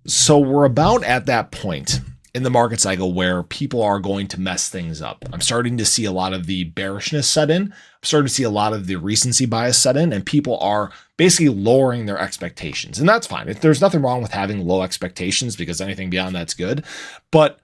So we're about at that point in the market cycle where people are going to mess things up. I'm starting to see a lot of the bearishness set in. I'm starting to see a lot of the recency bias set in, and people are basically lowering their expectations. And that's fine. There's nothing wrong with having low expectations, because anything beyond that's good. But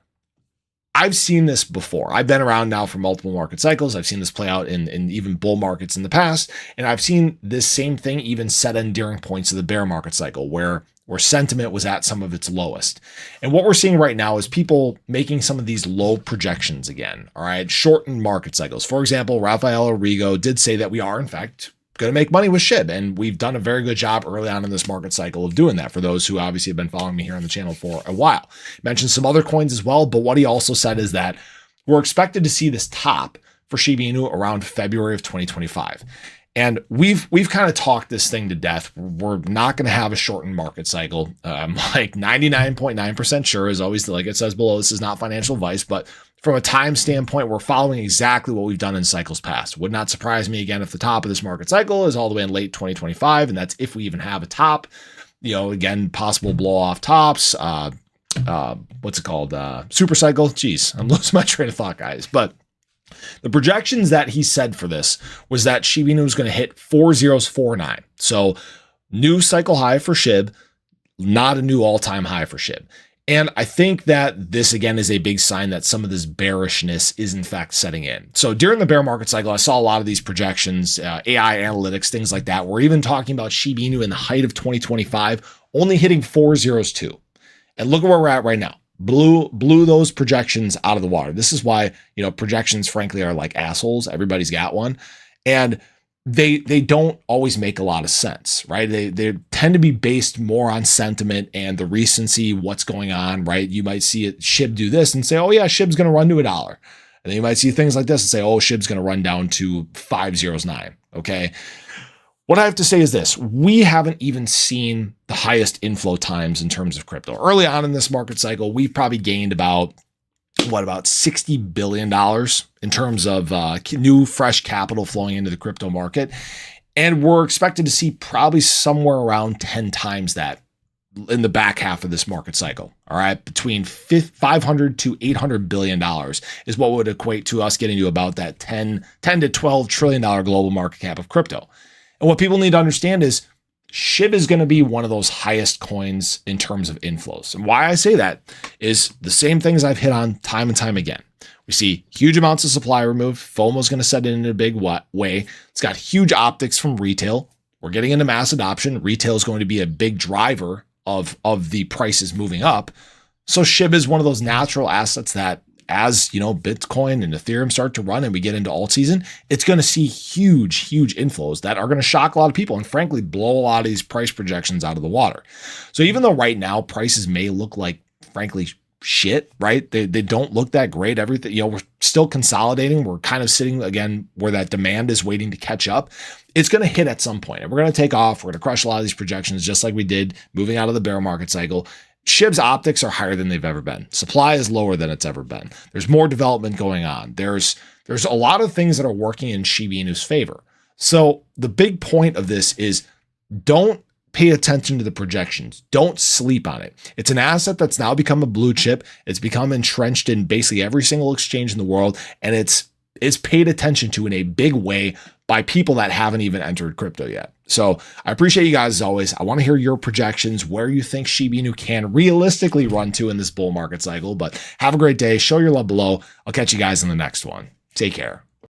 I've seen this before. I've been around now for multiple market cycles. I've seen this play out in even bull markets in the past. And I've seen this same thing even set in during points of the bear market cycle where sentiment was at some of its lowest. And what we're seeing right now is people making some of these low projections again. All right. Shortened market cycles. For example, Rafael Arrigo did say that we are, in fact, going to make money with SHIB. And we've done a very good job early on in this market cycle of doing that, for those who obviously have been following me here on the channel for a while. Mentioned some other coins as well, but what he also said is that we're expected to see this top for Shiba Inu around February of 2025. And we've kind of talked this thing to death. We're not going to have a shortened market cycle. I'm like 99.9% sure, as always, like it says below, this is not financial advice, but from a time standpoint, we're following exactly what we've done in cycles past. Would not surprise me again if the top of this market cycle is all the way in late 2025, and that's if we even have a top. Again, possible blow off tops. What's it called? Super cycle. Jeez, I'm losing my train of thought, guys. But the projections that he said for this was that Shiba Inu was going to hit 4049. So new cycle high for SHIB, not a new all-time high for SHIB. And I think that this, again, is a big sign that some of this bearishness is, in fact, setting in. So during the bear market cycle, I saw a lot of these projections, AI analytics, things like that. We're even talking about Shiba Inu in the height of 2025, only hitting 402. And look at where we're at right now. Blew those projections out of the water. This is why, projections, frankly, are like assholes. Everybody's got one. And they don't always make a lot of sense, right? They tend to be based more on sentiment and the recency, what's going on, right? You might see it, SHIB do this and say, oh yeah, SHIB's going to run to $1. And then you might see things like this and say, oh, SHIB's going to run down to 509. Okay. What I have to say is this: we haven't even seen the highest inflow times in terms of crypto. Early on in this market cycle, we've probably gained about $60 billion in terms of new fresh capital flowing into the crypto market. And we're expected to see probably somewhere around 10 times that in the back half of this market cycle. All right. Between $500 to $800 billion is what would equate to us getting to about that 10 to $12 trillion global market cap of crypto. And what people need to understand is SHIB is going to be one of those highest coins in terms of inflows. And why I say that is the same things I've hit on time and time again. We see huge amounts of supply removed. FOMO is going to set in a big way. It's got huge optics from retail. We're getting into mass adoption. Retail is going to be a big driver of the prices moving up. So SHIB is one of those natural assets that, as Bitcoin and Ethereum start to run and we get into alt season, it's going to see huge inflows that are going to shock a lot of people and frankly blow a lot of these price projections out of the water. So even though right now prices may look like, frankly, shit, right? They don't look that great. Everything, we're still consolidating. We're kind of sitting again where that demand is waiting to catch up. It's going to hit at some point and we're going to take off. We're going to crush a lot of these projections just like we did moving out of the bear market cycle. SHIB's optics are higher than they've ever been. Supply is lower than it's ever been. There's more development going on. There's a lot of things that are working in Shiba Inu's favor. So the big point of this is don't pay attention to the projections. Don't sleep on it. It's an asset that's now become a blue chip. It's become entrenched in basically every single exchange in the world. And it's paid attention to in a big way by people that haven't even entered crypto yet. So I appreciate you guys as always. I want to hear your projections, where you think Shiba Inu can realistically run to in this bull market cycle. But have a great day. Show your love below. I'll catch you guys in the next one. Take care.